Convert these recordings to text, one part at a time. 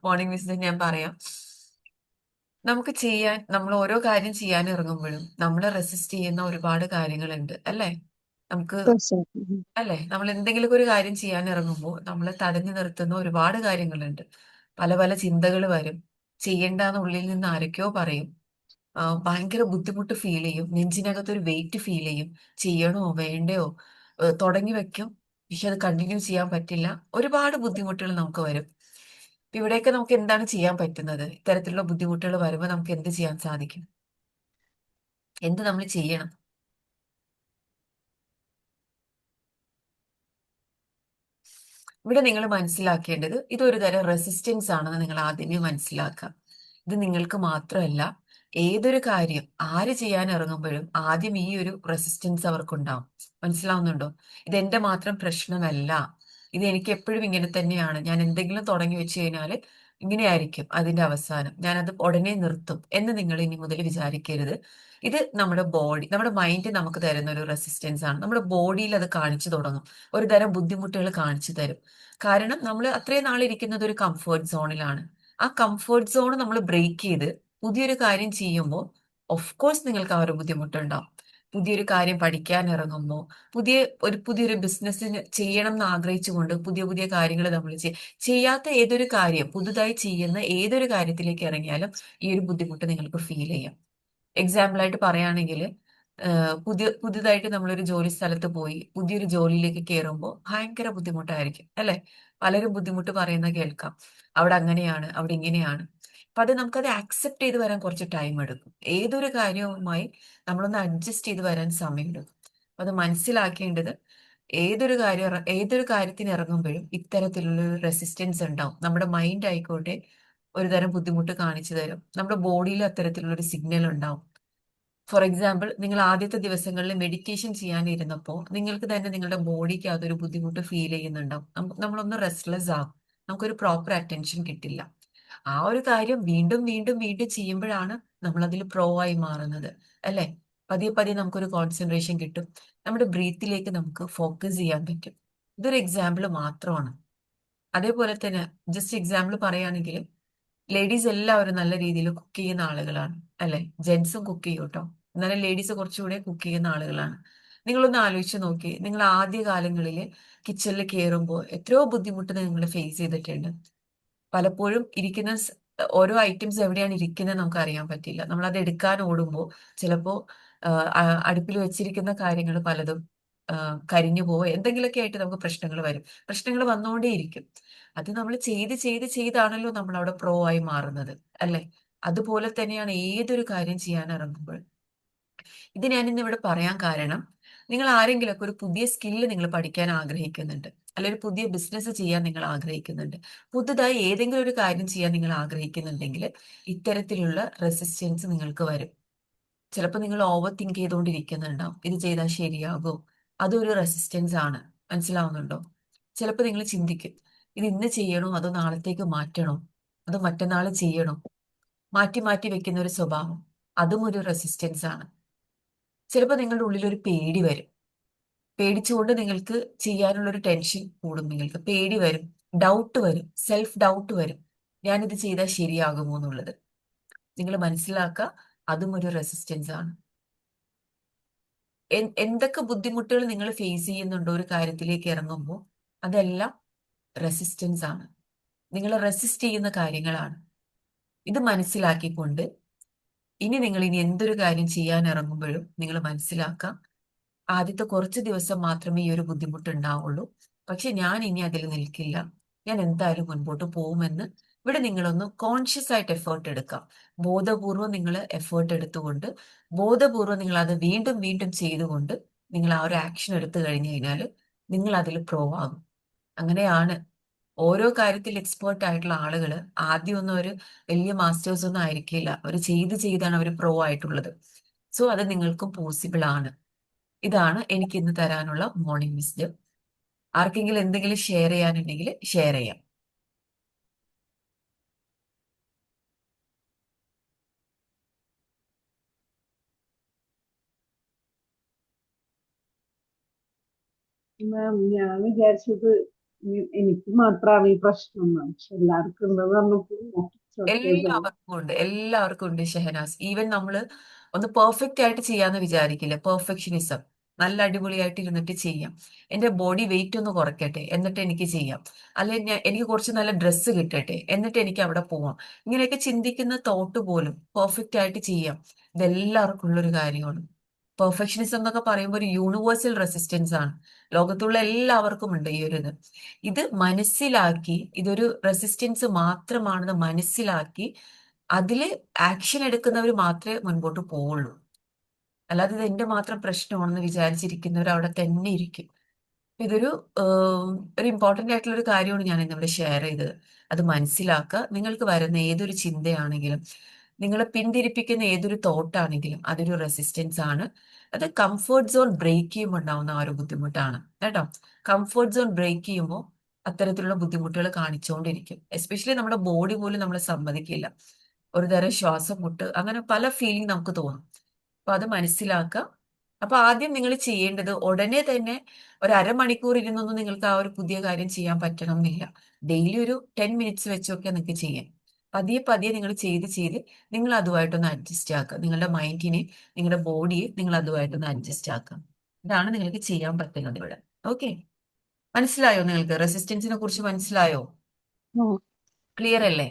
Morning visit ഞാൻ പറയാം. നമ്മൾ ഓരോ കാര്യം ചെയ്യാൻ ഇറങ്ങുമ്പോഴും നമ്മൾ റെസിസ്റ്റ് ചെയ്യുന്ന ഒരുപാട് കാര്യങ്ങളുണ്ട് അല്ലേ? നമുക്ക് തീർച്ചയായിട്ടും. അല്ലേ, നമ്മൾ എന്തെങ്കിലുമൊക്കെ ഒരു കാര്യം ചെയ്യാൻ ഇറങ്ങുമ്പോൾ നമ്മൾ തടഞ്ഞു നിർത്തുന്ന ഒരുപാട് കാര്യങ്ങളുണ്ട്. പല പല ചിന്തകൾ വരും. ചെയ്യേണ്ടാന്ന് ഉള്ളിൽ നിന്ന് ആരൊക്കെയോ പറയും. ഭയങ്കര ബുദ്ധിമുട്ട് ഫീൽ ചെയ്യും. നെഞ്ചിനകത്തൊരു വെയിറ്റ് ഫീൽ ചെയ്യും. ചെയ്യണോ വേണ്ടയോ? തുടങ്ങി വെക്കും. പക്ഷെ അത് കണ്ടിന്യൂ ചെയ്യാൻ പറ്റില്ല. ഒരുപാട് ബുദ്ധിമുട്ടുകൾ നമുക്ക് വരും. ഇപ്പൊ ഇവിടെയൊക്കെ നമുക്ക് എന്താണ് ചെയ്യാൻ പറ്റുന്നത്? ഇത്തരത്തിലുള്ള ബുദ്ധിമുട്ടുകൾ വരുമ്പോൾ നമുക്ക് എന്ത് ചെയ്യാൻ സാധിക്കും? എന്ത് നമ്മൾ ചെയ്യണം? ഇവിടെ നിങ്ങൾ മനസ്സിലാക്കേണ്ടത് ഇതൊരു തരം റെസിസ്റ്റൻസ് ആണെന്ന് നിങ്ങൾ ആദ്യമേ മനസ്സിലാക്കാം. ഇത് നിങ്ങൾക്ക് മാത്രമല്ല, ഏതൊരു കാര്യം ആര് ചെയ്യാൻ ഇറങ്ങുമ്പോഴും ആദ്യം ഈ ഒരു റെസിസ്റ്റൻസ് അവർക്കുണ്ടാവും. മനസ്സിലാവുന്നുണ്ടോ? ഇത് എന്റെ മാത്രം പ്രശ്നമല്ല. ഇത് എനിക്ക് എപ്പോഴും ഇങ്ങനെ തന്നെയാണ്. ഞാൻ എന്തെങ്കിലും തുടങ്ങി വെച്ച് കഴിഞ്ഞാൽ ഇങ്ങനെയായിരിക്കും അതിന്റെ അവസാനം. ഞാനത് ഉടനെ നിർത്തും എന്ന് നിങ്ങൾ ഇനി മുതൽ വിചാരിക്കരുത്. ഇത് നമ്മുടെ മൈൻഡ് നമുക്ക് തരുന്ന ഒരു റെസിസ്റ്റൻസ് ആണ്. നമ്മുടെ ബോഡിയിൽ അത് കാണിച്ചു തുടങ്ങും. ഒരു തരം ബുദ്ധിമുട്ടുകൾ കാണിച്ചു തരും. കാരണം നമ്മൾ അത്രയും നാളിരിക്കുന്നത് ഒരു കംഫർട്ട് സോണിലാണ്. ആ കംഫർട്ട് സോൺ നമ്മൾ ബ്രേക്ക് ചെയ്ത് പുതിയൊരു കാര്യം ചെയ്യുമ്പോൾ ഓഫ് കോഴ്സ് നിങ്ങൾക്ക് ആ ഒരു ബുദ്ധിമുട്ടുണ്ടാവും. പുതിയൊരു കാര്യം പഠിക്കാൻ ഇറങ്ങുമ്പോൾ, പുതിയൊരു ബിസിനസ്സിന് ചെയ്യണം എന്ന് ആഗ്രഹിച്ചുകൊണ്ട് പുതിയ പുതിയ കാര്യങ്ങൾ നമ്മൾ ചെയ്യാത്ത ഏതൊരു കാര്യം, പുതുതായി ചെയ്യുന്ന ഏതൊരു കാര്യത്തിലേക്ക് ഇറങ്ങിയാലും ഈ ഒരു ബുദ്ധിമുട്ട് നിങ്ങൾക്ക് ഫീൽ ചെയ്യാം. എക്സാമ്പിൾ ആയിട്ട് പറയുകയാണെങ്കിൽ, പുതിയതായിട്ട് നമ്മളൊരു ജോലി സ്ഥലത്ത് പോയി പുതിയൊരു ജോലിയിലേക്ക് കയറുമ്പോൾ ഭയങ്കര ബുദ്ധിമുട്ടായിരിക്കും അല്ലെ? പലരും ബുദ്ധിമുട്ട് പറയുന്ന കേൾക്കാം. അവിടെ അങ്ങനെയാണ്, അവിടെ ഇങ്ങനെയാണ്. അപ്പൊ നമുക്കത് ആക്സെപ്റ്റ് ചെയ്ത് വരാൻ കുറച്ച് ടൈം എടുക്കും. ഏതൊരു കാര്യവുമായി നമ്മളൊന്ന് അഡ്ജസ്റ്റ് ചെയ്ത് വരാൻ സമയമെടുക്കും. അപ്പൊ അത് മനസ്സിലാക്കേണ്ടത്, ഏതൊരു കാര്യത്തിന് ഇറങ്ങുമ്പോഴും ഇത്തരത്തിലുള്ള ഒരു റെസിസ്റ്റൻസ് ഉണ്ടാവും. നമ്മുടെ മൈൻഡ് ആയിക്കോട്ടെ ഒരു തരം ബുദ്ധിമുട്ട് കാണിച്ചു തരും. നമ്മുടെ ബോഡിയിൽ അത്തരത്തിലുള്ള ഒരു സിഗ്നൽ ഉണ്ടാവും. ഫോർ എക്സാമ്പിൾ, നിങ്ങൾ ആദ്യത്തെ ദിവസങ്ങളിൽ മെഡിറ്റേഷൻ ചെയ്യാനിരുന്നപ്പോൾ നിങ്ങൾക്ക് തന്നെ നിങ്ങളുടെ ബോഡിക്ക് അതൊരു ബുദ്ധിമുട്ട് ഫീൽ ചെയ്യുന്നുണ്ടാവും. നമ്മളൊന്ന് റെസ്റ്റ്ലെസ് ആകും. നമുക്കൊരു പ്രോപ്പർ അറ്റൻഷൻ കിട്ടില്ല. ആ ഒരു കാര്യം വീണ്ടും വീണ്ടും വീണ്ടും ചെയ്യുമ്പോഴാണ് നമ്മൾ അതിൽ പ്രോ ആയി മാറുന്നത് അല്ലെ? പതിയെ പതിയെ നമുക്കൊരു കോൺസെൻട്രേഷൻ കിട്ടും. നമ്മുടെ ബ്രീത്തിലേക്ക് നമുക്ക് ഫോക്കസ് ചെയ്യാൻ പറ്റും. ഇതൊരു എക്സാമ്പിൾ മാത്രമാണ്. അതേപോലെ തന്നെ ജസ്റ്റ് എക്സാമ്പിൾ പറയുകയാണെങ്കിൽ, ലേഡീസ് എല്ലാവരും നല്ല രീതിയിൽ കുക്ക് ചെയ്യുന്ന ആളുകളാണ് അല്ലെ? ജെന്റ്സും കുക്ക് ചെയ്യും കേട്ടോ. എന്നാലും ലേഡീസ് കുറച്ചുകൂടെ കുക്ക് ചെയ്യുന്ന ആളുകളാണ്. നിങ്ങളൊന്ന് ആലോചിച്ച് നോക്കി, നിങ്ങൾ ആദ്യ കാലങ്ങളിൽ കിച്ചണിൽ കയറുമ്പോൾ എത്രയോ ബുദ്ധിമുട്ട് നിങ്ങൾ ഫേസ് ചെയ്തിട്ടുണ്ട്. പലപ്പോഴും ഓരോ ഐറ്റംസ് എവിടെയാണ് ഇരിക്കുന്നത് നമുക്ക് അറിയാൻ പറ്റില്ല. നമ്മൾ അത് എടുക്കാൻ ഓടുമ്പോൾ ചിലപ്പോ അടുപ്പിൽ വെച്ചിരിക്കുന്ന കാര്യങ്ങൾ പലതും കരിഞ്ഞു പോവോ എന്തെങ്കിലുമൊക്കെ ആയിട്ട് നമുക്ക് പ്രശ്നങ്ങൾ വരും. പ്രശ്നങ്ങൾ വന്നുകൊണ്ടേയിരിക്കും. അത് നമ്മൾ ചെയ്ത് ചെയ്ത് ചെയ്താണല്ലോ നമ്മൾ അവിടെ പ്രോ ആയി മാറുന്നത് അല്ലെ? അതുപോലെ തന്നെയാണ് ഏതൊരു കാര്യം ചെയ്യാൻ ഇറങ്ങുമ്പോൾ. ഇത് ഞാൻ ഇന്ന് ഇവിടെ പറയാൻ കാരണം, നിങ്ങൾ ആരെങ്കിലുമൊക്കെ ഒരു പുതിയ സ്കില്ല് നിങ്ങൾ പഠിക്കാൻ ആഗ്രഹിക്കുന്നുണ്ട്, അല്ലെ ഒരു പുതിയ ബിസിനസ് ചെയ്യാൻ നിങ്ങൾ ആഗ്രഹിക്കുന്നുണ്ട്, പുതുതായി ഏതെങ്കിലും ഒരു കാര്യം ചെയ്യാൻ നിങ്ങൾ ആഗ്രഹിക്കുന്നുണ്ടെങ്കിൽ ഇത്തരത്തിലുള്ള റെസിസ്റ്റൻസ് നിങ്ങൾക്ക് വരും. ചിലപ്പോൾ നിങ്ങൾ ഓവർ തിങ്ക് ചെയ്തുകൊണ്ടിരിക്കുന്നുണ്ടാവും. ഇത് ചെയ്താൽ ശരിയാകോ? അതൊരു റെസിസ്റ്റൻസ് ആണ്. മനസ്സിലാവുന്നുണ്ടോ? ചിലപ്പോൾ നിങ്ങൾ ചിന്തിക്കും, ഇത് ഇന്ന് ചെയ്യണോ അതോ നാളത്തേക്ക് മാറ്റണോ, അതോ മറ്റന്നാൾ ചെയ്യണോ? മാറ്റി മാറ്റി വെക്കുന്ന ഒരു സ്വഭാവം, അതും ഒരു റെസിസ്റ്റൻസ് ആണ്. ചിലപ്പോൾ നിങ്ങളുടെ ഉള്ളിൽ ഒരു പേടി വരും. പേടിച്ചുകൊണ്ട് നിങ്ങൾക്ക് ചെയ്യാനുള്ള ഒരു ടെൻഷൻ കൂടും. നിങ്ങൾക്ക് പേടി വരും, ഡൗട്ട് വരും, സെൽഫ് ഡൗട്ട് വരും. ഞാനിത് ചെയ്താൽ ശരിയാകുമോ എന്നുള്ളത്. നിങ്ങൾ മനസ്സിലാക്കുക, അതും ഒരു റെസിസ്റ്റൻസ് ആണ്. എന്തൊക്കെ ബുദ്ധിമുട്ടുകൾ നിങ്ങൾ ഫേസ് ചെയ്യുന്നുണ്ടോ ഒരു കാര്യത്തിലേക്ക് ഇറങ്ങുമ്പോൾ, അതെല്ലാം റെസിസ്റ്റൻസ് ആണ്. നിങ്ങൾ റെസിസ്റ്റ് ചെയ്യുന്ന കാര്യങ്ങളാണ്. ഇത് മനസ്സിലാക്കിക്കൊണ്ട് ഇനി എന്തൊരു കാര്യം ചെയ്യാൻ ഇറങ്ങുമ്പോഴും നിങ്ങൾ മനസ്സിലാക്കാം, ആദ്യത്തെ കുറച്ച് ദിവസം മാത്രമേ ഈ ഒരു ബുദ്ധിമുട്ട് ഉണ്ടാവുള്ളൂ. പക്ഷെ ഞാൻ ഇനി അതിൽ നിൽക്കില്ല. ഞാൻ എന്തായാലും മുൻപോട്ട് പോകുമെന്ന് ഇവിടെ നിങ്ങളൊന്ന് കോൺഷ്യസ് ആയിട്ട് എഫേർട്ട് എടുക്കാം. ബോധപൂർവം നിങ്ങൾ എഫേർട്ട് എടുത്തുകൊണ്ട്, ബോധപൂർവം നിങ്ങൾ അത് വീണ്ടും വീണ്ടും ചെയ്തുകൊണ്ട് നിങ്ങൾ ആ ഒരു ആക്ഷൻ എടുത്തു കഴിഞ്ഞു കഴിഞ്ഞാൽ നിങ്ങൾ അതിൽ പ്രോ ആകും. അങ്ങനെയാണ്. ഓരോ കാര്യത്തിൽ എക്സ്പേർട്ട് ആയിട്ടുള്ള ആളുകൾ ആദ്യമൊന്നും ഒരു വലിയ മാസ്റ്റേഴ്സ് ഒന്നും ആയിരിക്കില്ല. അവർ ചെയ്ത് ചെയ്താണ് അവർ പ്രോ ആയിട്ടുള്ളത്. സോ അത് നിങ്ങൾക്കും പോസിബിൾ ആണ്. ഇതാണ് എനിക്ക് ഇന്ന് തരാനുള്ള മോർണിംഗ് വിസ്ഡം. ആർക്കെങ്കിലും എന്തെങ്കിലും ഷെയർ ചെയ്യാനുണ്ടെങ്കിൽ ഷെയർ ചെയ്യാം. മാം, ഞാൻ വിചാരിച്ചത് എനിക്ക് മാത്രമാണ് ഈ പ്രശ്നം എന്ന്. പക്ഷെ എല്ലാവർക്കും ഉണ്ടെന്ന് പറഞ്ഞപ്പോ എല്ലാവർക്കും ഉണ്ട് ഷെഹനാസ്. ഈവൻ നമ്മള് ഒന്ന് പെർഫെക്റ്റ് ആയിട്ട് ചെയ്യാന്ന് വിചാരിക്കില്ല, പെർഫെക്ഷനിസം. നല്ല അടിപൊളിയായിട്ട് ഇരുന്നിട്ട് ചെയ്യാം. എന്റെ ബോഡി വെയിറ്റ് ഒന്ന് കുറയ്ക്കട്ടെ എന്നിട്ട് എനിക്ക് ചെയ്യാം. അല്ലെങ്കിൽ എനിക്ക് കുറച്ച് നല്ല ഡ്രസ്സ് കിട്ടട്ടെ എന്നിട്ട് എനിക്ക് അവിടെ പോവാം. ഇങ്ങനെയൊക്കെ ചിന്തിക്കുന്ന തോട്ട് പോലും പെർഫെക്റ്റ് ആയിട്ട് ചെയ്യാം. ഇതെല്ലാവർക്കും ഉള്ളൊരു കാര്യമാണ്. പെർഫെക്ഷനിസം എന്നൊക്കെ പറയുമ്പോൾ ഒരു യൂണിവേഴ്സൽ റെസിസ്റ്റൻസ് ആണ്. ലോകത്തുള്ള എല്ലാവർക്കും ഉണ്ട് ഈ ഒരു ഇത്. ഇത് മനസ്സിലാക്കി ഇതൊരു റെസിസ്റ്റൻസ് മാത്രമാണെന്ന് മനസ്സിലാക്കി അതില് ആക്ഷൻ എടുക്കുന്നവർ മാത്രമേ മുൻപോട്ട് പോവുള്ളൂ. അല്ലാതെ ഇത് എന്റെ മാത്രം പ്രശ്നമാണെന്ന് വിചാരിച്ചിരിക്കുന്നവർ അവിടെ തന്നെ ഇരിക്കും. ഇതൊരു ഒരു ഇമ്പോർട്ടന്റ് ആയിട്ടുള്ള ഒരു കാര്യമാണ് ഞാൻ ഇന്നിവിടെ ഷെയർ ചെയ്തത്. അത് മനസ്സിലാക്കുക. നിങ്ങൾക്ക് വരുന്ന ഏതൊരു ചിന്തയാണെങ്കിലും, നിങ്ങളെ പിന്തിരിപ്പിക്കുന്ന ഏതൊരു തോട്ടാണെങ്കിലും അതൊരു റെസിസ്റ്റൻസ് ആണ്. അത് കംഫർട്ട് സോൺ ബ്രേക്ക് ചെയ്യുമ്പോൾ ഉണ്ടാവുന്ന ആ ഒരു ബുദ്ധിമുട്ടാണ് കേട്ടോ. കംഫർട്ട് സോൺ ബ്രേക്ക് ചെയ്യുമ്പോൾ അത്തരത്തിലുള്ള ബുദ്ധിമുട്ടുകൾ കാണിച്ചുകൊണ്ടിരിക്കും. എസ്പെഷ്യലി നമ്മുടെ ബോഡി പോലും നമ്മളെ സമ്മതിക്കില്ല. ഒരു തരം ശ്വാസം മുട്ട്, അങ്ങനെ പല ഫീലിംഗ് നമുക്ക് തോന്നും. അപ്പൊ അത് മനസ്സിലാക്കുക. അപ്പൊ ആദ്യം നിങ്ങൾ ചെയ്യേണ്ടത് ഉടനെ തന്നെ ഒരു അരമണിക്കൂർ ഇരുന്നൊന്നും നിങ്ങൾക്ക് ആ ഒരു പുതിയ കാര്യം ചെയ്യാൻ പറ്റണം എന്നില്ല. ഡെയിലി ഒരു 10 മിനിറ്റ്സ് വെച്ചൊക്കെ നിങ്ങൾക്ക് ചെയ്യാം. പതിയെ പതിയെ നിങ്ങൾ ചെയ്ത് ചെയ്ത് നിങ്ങൾ അതുമായിട്ടൊന്ന് അഡ്ജസ്റ്റ് ആക്കുക. നിങ്ങളുടെ മൈൻഡിനെ, നിങ്ങളുടെ ബോഡിയെ നിങ്ങൾ അതുമായിട്ടൊന്ന് അഡ്ജസ്റ്റ് ആക്കുക. ഇതാണ് നിങ്ങൾക്ക് ചെയ്യാൻ പറ്റുന്നത് ഇവിടെ. ഓക്കെ, മനസ്സിലായോ? നിങ്ങൾക്ക് റെസിസ്റ്റൻസിനെ കുറിച്ച് മനസ്സിലായോ? ക്ലിയർ അല്ലേ?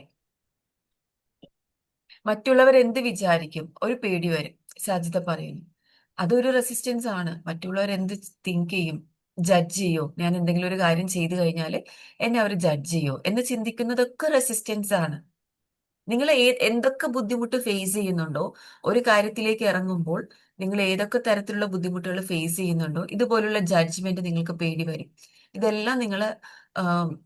മറ്റുള്ളവർ എന്ത് വിചാരിക്കും ഒരു പേടി വരും. സാധ്യത പറയുന്നു, അതൊരു റെസിസ്റ്റൻസ് ആണ്. മറ്റുള്ളവർ എന്ത് തിങ്ക് ചെയ്യും, ജഡ്ജ് ചെയ്യോ, ഞാൻ എന്തെങ്കിലും ഒരു കാര്യം ചെയ്തു കഴിഞ്ഞാൽ എന്നെ അവർ ജഡ്ജ് ചെയ്യോ എന്ന് ചിന്തിക്കുന്നതൊക്കെ റെസിസ്റ്റൻസ് ആണ്. നിങ്ങൾ എന്തൊക്കെ ബുദ്ധിമുട്ട് ഫേസ് ചെയ്യുന്നുണ്ടോ, ഒരു കാര്യത്തിലേക്ക് ഇറങ്ങുമ്പോൾ നിങ്ങൾ ഏതൊക്കെ തരത്തിലുള്ള ബുദ്ധിമുട്ടുകൾ ഫേസ് ചെയ്യുന്നുണ്ടോ, ഇതുപോലുള്ള ജഡ്ജ്മെന്റ് നിങ്ങൾക്ക് പേടി വരും. ഇതെല്ലാം നിങ്ങൾ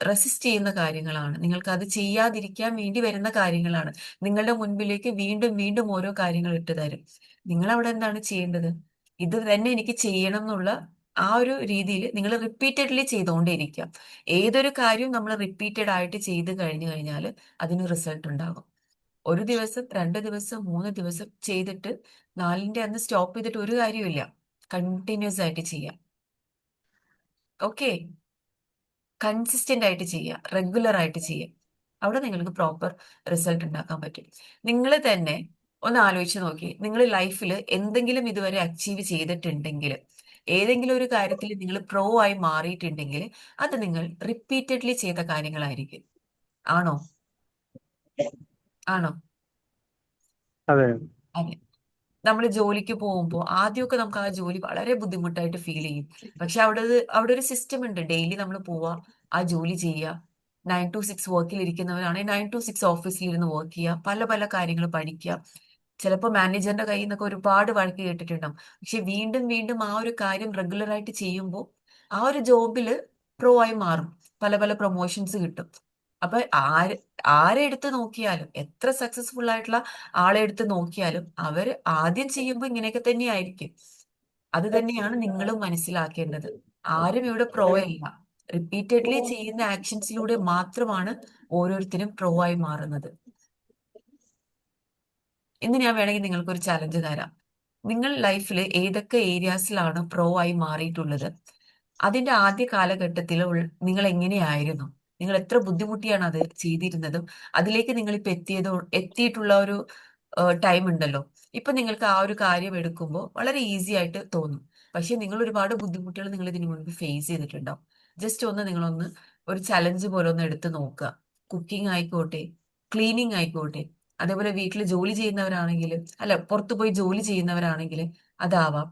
റെസിസ്റ്റ് ചെയ്യുന്ന കാര്യങ്ങളാണ്. നിങ്ങൾക്ക് അത് ചെയ്യാതിരിക്കാൻ വേണ്ടി വരുന്ന കാര്യങ്ങളാണ്. നിങ്ങളുടെ മുൻപിലേക്ക് വീണ്ടും വീണ്ടും ഓരോ കാര്യങ്ങൾ ഇട്ട് തരും. നിങ്ങൾ അവിടെ എന്താണ് ചെയ്യേണ്ടത്? ഇത് തന്നെ എനിക്ക് ചെയ്യണം എന്നുള്ള ആ ഒരു രീതിയിൽ നിങ്ങൾ റിപ്പീറ്റഡ്ലി ചെയ്തുകൊണ്ടേയിരിക്കുക. ഏതൊരു കാര്യവും നമ്മൾ റിപ്പീറ്റഡ് ആയിട്ട് ചെയ്ത് കഴിഞ്ഞു കഴിഞ്ഞാൽ അതിന് റിസൾട്ട് ഉണ്ടാകും. ഒരു ദിവസം, 2 ദിവസം, 3 ദിവസം ചെയ്തിട്ട് നാലിന്റെ അന്ന് സ്റ്റോപ്പ് ചെയ്തിട്ട് ഒരു കാര്യമില്ല. കണ്ടിന്യൂസ് ആയിട്ട് ചെയ്യാം. ഓക്കെ, കൺസിസ്റ്റന്റ് ആയിട്ട് ചെയ്യുക, റെഗുലർ ആയിട്ട് ചെയ്യുക. അവിടെ നിങ്ങൾക്ക് പ്രോപ്പർ റിസൾട്ട് ഉണ്ടാക്കാൻ പറ്റും. നിങ്ങൾ തന്നെ ഒന്ന് ആലോചിച്ച് നോക്കി, നിങ്ങൾ ലൈഫിൽ എന്തെങ്കിലും ഇതുവരെ അച്ചീവ് ചെയ്തിട്ടുണ്ടെങ്കിൽ, ഏതെങ്കിലും ഒരു കാര്യത്തിൽ നിങ്ങൾ പ്രോ ആയി മാറിയിട്ടുണ്ടെങ്കിൽ അത് നിങ്ങൾ റിപ്പീറ്റഡ്ലി ചെയ്ത കാര്യങ്ങളായിരിക്കും. ആണോ? ആണോ? അതെ. അതെ. നമ്മൾ ജോലിക്ക് പോകുമ്പോൾ ആദ്യമൊക്കെ നമുക്ക് ആ ജോലി വളരെ ബുദ്ധിമുട്ടായിട്ട് ഫീൽ ചെയ്യും. പക്ഷെ അവിടെ ഒരു സിസ്റ്റം ഉണ്ട്. ഡെയിലി നമ്മൾ പോവാ, ആ ജോലി ചെയ്യുക. 9 to 6 വർക്കിൽ ഇരിക്കുന്നവരാണെങ്കിൽ 9 to 6 ഓഫീസിൽ ഇരുന്ന് വർക്ക് ചെയ്യുക, പല പല കാര്യങ്ങൾ പഠിക്കുക. ചിലപ്പോൾ മാനേജറിന്റെ കയ്യിൽ നിന്നൊക്കെ ഒരുപാട് വഴക്ക് കേട്ടിട്ടുണ്ടാവും. പക്ഷെ വീണ്ടും വീണ്ടും ആ ഒരു കാര്യം റെഗുലർ ആയിട്ട് ചെയ്യുമ്പോൾ ആ ഒരു ജോബില് പ്രോ ആയി മാറും. പല പല പ്രൊമോഷൻസ് കിട്ടും. അപ്പൊ ആരെ എടുത്ത് നോക്കിയാലും, എത്ര സക്സസ്ഫുൾ ആയിട്ടുള്ള ആളെ എടുത്ത് നോക്കിയാലും അവര് ആദ്യം ചെയ്യുമ്പോൾ ഇങ്ങനെയൊക്കെ തന്നെയായിരിക്കും. അത് തന്നെയാണ് നിങ്ങളും മനസ്സിലാക്കേണ്ടത്. ആരും ഇവിടെ പ്രോ അല്ല. റിപ്പീറ്റഡ്ലി ചെയ്യുന്ന ആക്ഷൻസിലൂടെ മാത്രമാണ് ഓരോരുത്തരും പ്രോ ആയി മാറുന്നത്. ഇന്ന് ഞാൻ വേണമെങ്കിൽ നിങ്ങൾക്കൊരു ചലഞ്ച് തരാം. നിങ്ങൾ ലൈഫിൽ ഏതൊക്കെ ഏരിയാസിലാണ് പ്രോ ആയി മാറിയിട്ടുള്ളത്, അതിന്റെ ആദ്യ കാലഘട്ടത്തിൽ നിങ്ങൾ എങ്ങനെയായിരുന്നു, നിങ്ങൾ എത്ര ബുദ്ധിമുട്ടിയാണ് അത് ചെയ്തിരുന്നതും, അതിലേക്ക് നിങ്ങൾ ഇപ്പൊ എത്തിയിട്ടുള്ള ഒരു ടൈം ഉണ്ടല്ലോ. ഇപ്പൊ നിങ്ങൾക്ക് ആ ഒരു കാര്യം എടുക്കുമ്പോൾ വളരെ ഈസി ആയിട്ട് തോന്നും. പക്ഷെ നിങ്ങൾ ഒരുപാട് ബുദ്ധിമുട്ടുകൾ നിങ്ങൾ ഇതിനു മുൻപ് ഫേസ് ചെയ്തിട്ടുണ്ടാവും. ജസ്റ്റ് ഒന്ന് നിങ്ങളൊന്ന് ഒരു ചലഞ്ച് പോലെ ഒന്ന് എടുത്ത് നോക്കുക. കുക്കിംഗ് ആയിക്കോട്ടെ, ക്ലീനിങ് ആയിക്കോട്ടെ, അതേപോലെ വീട്ടിൽ ജോലി ചെയ്യുന്നവരാണെങ്കിൽ, അല്ല പുറത്തു പോയി ജോലി ചെയ്യുന്നവരാണെങ്കിൽ അതാവാം.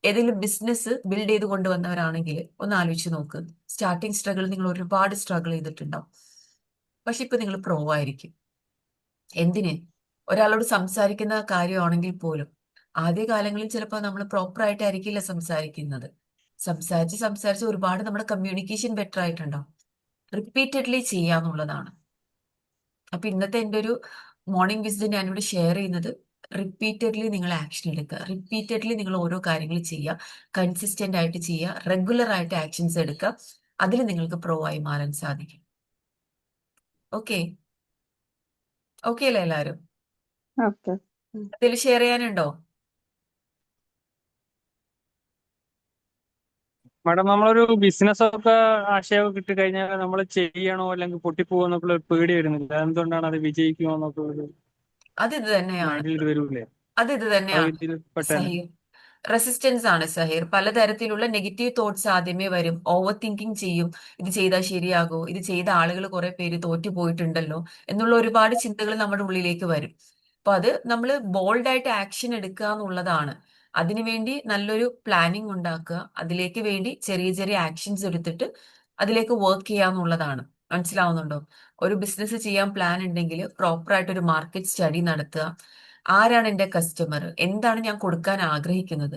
ഏതെങ്കിലും ബിസിനസ് ബിൽഡ് ചെയ്ത് കൊണ്ടുവന്നവരാണെങ്കിൽ ഒന്ന് ആലോചിച്ച് നോക്ക്. സ്റ്റാർട്ടിങ് സ്ട്രഗിൾ നിങ്ങൾ ഒരുപാട് സ്ട്രഗിൾ ചെയ്തിട്ടുണ്ടാവും. പക്ഷെ ഇപ്പൊ നിങ്ങൾ പ്രോ ആയിരിക്കും. എന്തിന്? ഒരാളോട് സംസാരിക്കുന്ന കാര്യമാണെങ്കിൽ പോലും ആദ്യ കാലങ്ങളിൽ ചിലപ്പോൾ നമ്മൾ പ്രോപ്പർ ആയിട്ടായിരിക്കില്ല സംസാരിക്കുന്നത്. സംസാരിച്ച് സംസാരിച്ച് ഒരുപാട് നമ്മുടെ കമ്മ്യൂണിക്കേഷൻ ബെറ്റർ ആയിട്ടുണ്ടാവും. റിപ്പീറ്റഡ്ലി ചെയ്യാന്നുള്ളതാണ്. അപ്പൊ ഇന്നത്തെ എൻ്റെ ഒരു മോർണിംഗ് വിസിറ്റ് ഞാനിവിടെ ഷെയർ ചെയ്യുന്നത്, റിപ്പീറ്റഡ്ലി നിങ്ങൾ ആക്ഷൻ എടുക്കുക. റിപ്പീറ്റഡ്ലി നിങ്ങൾ ഓരോ കാര്യങ്ങൾ ചെയ്യുക. കൺസിസ്റ്റന്റ് ആയിട്ട് ചെയ്യുക. റെഗുലർ ആയിട്ട് ആക്ഷൻസ് എടുക്കുക. അതിൽ നിങ്ങൾക്ക് പ്രോ ആയി മാറാൻ സാധിക്കും. ഓക്കെ? ഓക്കെ അല്ലേ എല്ലാവരും? ഓക്കെ. എന്തെങ്കിലും ഷെയർ ചെയ്യാനുണ്ടോ? മാഡം, നമ്മളൊരു ബിസിനസ് ഒക്കെ ആശയമൊക്കെ കിട്ടി കഴിഞ്ഞാൽ നമ്മൾ ചെയ്യണോ അല്ലെങ്കിൽ പൊട്ടിപ്പോകുമോ എന്നൊക്കെ ഒരു പേടി വരുന്നില്ല. എന്തുകൊണ്ടാണ് അത് വിജയിക്കുമോ എന്നൊക്കെ ഒരു അത് ഇത് തന്നെയാണ്. മൈൻഡിൽ ഇത് വരൂലേ? അത് ഇത് അത് തന്നെയാണ് ഇതിൽ പെട്ടെന്ന്. സഹീർ. റെസിസ്റ്റൻസ് ആണ് സഹീർ. പലതരത്തിലുള്ള നെഗറ്റീവ് തോട്ട്സ് ആദ്യമേ വരും. ഓവർ തിങ്കിങ് ചെയ്യും. ഇത് ചെയ്താൽ ശരിയാകോ, ഇത് ചെയ്ത ആളുകൾ കുറെ പേര് തോറ്റു പോയിട്ടുണ്ടല്ലോ എന്നുള്ള ഒരുപാട് ചിന്തകൾ നമ്മുടെ ഉള്ളിലേക്ക് വരും. അപ്പൊ അത് നമ്മൾ ബോൾഡായിട്ട് ആക്ഷൻ എടുക്കുക എന്നുള്ളതാണ്. അതിനുവേണ്ടി നല്ലൊരു പ്ലാനിങ് ഉണ്ടാക്കുക, അതിലേക്ക് വേണ്ടി ചെറിയ ചെറിയ ആക്ഷൻസ് എടുത്തിട്ട് അതിലേക്ക് വർക്ക് ചെയ്യുക എന്നുള്ളതാണ്. മനസ്സിലാവുന്നുണ്ടോ? ഒരു ബിസിനസ് ചെയ്യാൻ പ്ലാൻ ഉണ്ടെങ്കിൽ പ്രോപ്പർ ആയിട്ട് ഒരു മാർക്കറ്റ് സ്റ്റഡി നടത്തുക. ആരാണ് എന്റെ കസ്റ്റമർ, എന്താണ് ഞാൻ കൊടുക്കാൻ ആഗ്രഹിക്കുന്നത്,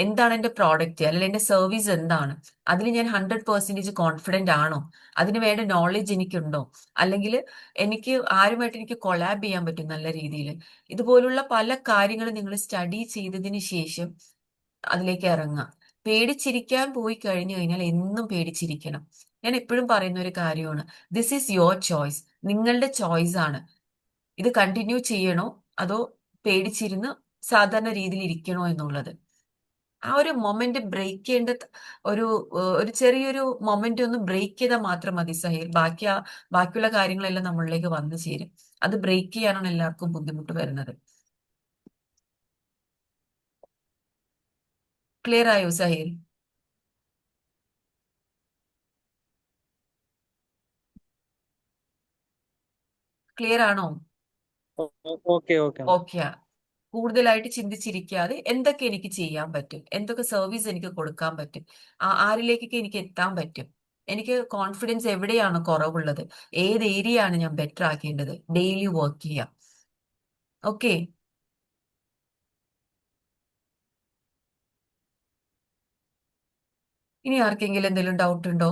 എന്താണ് എന്റെ പ്രോഡക്റ്റ് അല്ലെങ്കിൽ എന്റെ സർവീസ് എന്താണ്, അതിൽ ഞാൻ 100% കോൺഫിഡന്റ് ആണോ, അതിന് വേണ്ട നോളജ് എനിക്കുണ്ടോ, അല്ലെങ്കിൽ ആരുമായിട്ട് എനിക്ക് കൊളാബ് ചെയ്യാൻ പറ്റും നല്ല രീതിയിൽ. ഇതുപോലുള്ള പല കാര്യങ്ങളും നിങ്ങൾ സ്റ്റഡി ചെയ്തതിന് ശേഷം അതിലേക്ക് ഇറങ്ങുക. പേടിച്ചിരിക്കാൻ പോയി കഴിഞ്ഞു കഴിഞ്ഞാൽ എന്നും പേടിച്ചിരിക്കണം. ഞാൻ എപ്പോഴും പറയുന്ന ഒരു കാര്യമാണ്, ദിസ് ഈസ് യുവർ ചോയ്സ്. നിങ്ങളുടെ ചോയ്സ് ആണ്. ഇത് കണ്ടിന്യൂ ചെയ്യണോ അതോ പേടിച്ചിരുന്ന് സാധാരണ രീതിയിൽ ഇരിക്കണോ എന്നുള്ളത്. ആ ഒരു മൊമെന്റ് ബ്രേക്ക് ചെയ്യേണ്ട ഒരു ഒരു ചെറിയൊരു മൊമെന്റ് ഒന്ന് ബ്രേക്ക് ചെയ്താൽ മാത്രം മതി സഹീർ. ബാക്കിയുള്ള കാര്യങ്ങളെല്ലാം നമ്മളിലേക്ക് വന്നു ചേരും. അത് ബ്രേക്ക് ചെയ്യാനാണ് എല്ലാവർക്കും ബുദ്ധിമുട്ട് വരുന്നത്. ക്ലിയർ ആയോ സഹീർ? ക്ലിയർ ആണോ? Okay okay. ഓക്കെ. കൂടുതലായിട്ട് ചിന്തിച്ചിരിക്കാതെ എന്തൊക്കെ എനിക്ക് ചെയ്യാൻ പറ്റും, എന്തൊക്കെ സർവീസ് എനിക്ക് കൊടുക്കാൻ പറ്റും, ആരിലേക്കൊക്കെ എനിക്ക് എത്താൻ പറ്റും, എനിക്ക് കോൺഫിഡൻസ് എവിടെയാണ് കുറവുള്ളത്, ഏത് ഏരിയ ആണ് ഞാൻ ബെറ്റർ ആക്കേണ്ടത്, ഡെയിലി വർക്ക് ചെയ്യാം. ഓക്കെ. ഇനി ആർക്കെങ്കിലും എന്തെങ്കിലും ഡൗട്ട് ഉണ്ടോ?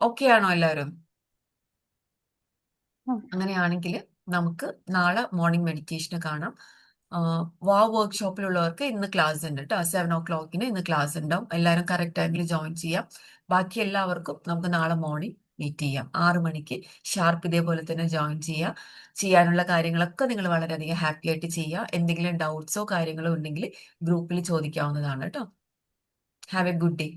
ഓക്കെ ആണോ എല്ലാവരും? അങ്ങനെയാണെങ്കിൽ നമുക്ക് നാളെ മോർണിംഗ് മെഡിറ്റേഷന് കാണാം. വാവ് വർക്ക്ഷോപ്പിലുള്ളവർക്ക് ഇന്ന് ക്ലാസ് ഉണ്ട് കേട്ടോ. 7 o'clock ഇന്ന് ക്ലാസ് ഉണ്ടാവും. എല്ലാവരും കറക്റ്റ് ടൈമിൽ ജോയിൻ ചെയ്യാം. ബാക്കി എല്ലാവർക്കും നമുക്ക് നാളെ മോർണിംഗ് മീറ്റ് ചെയ്യാം 6 മണിക്ക് ഷാർപ്പ്. ഇതേപോലെ തന്നെ ജോയിൻ ചെയ്യുക. ചെയ്യാനുള്ള കാര്യങ്ങളൊക്കെ നിങ്ങൾ വളരെയധികം ഹാപ്പി ആയിട്ട് ചെയ്യുക. എന്തെങ്കിലും ഡൗട്ട്സോ കാര്യങ്ങളോ ഉണ്ടെങ്കിൽ ഗ്രൂപ്പിൽ ചോദിക്കാവുന്നതാണ് കേട്ടോ. Have A good day.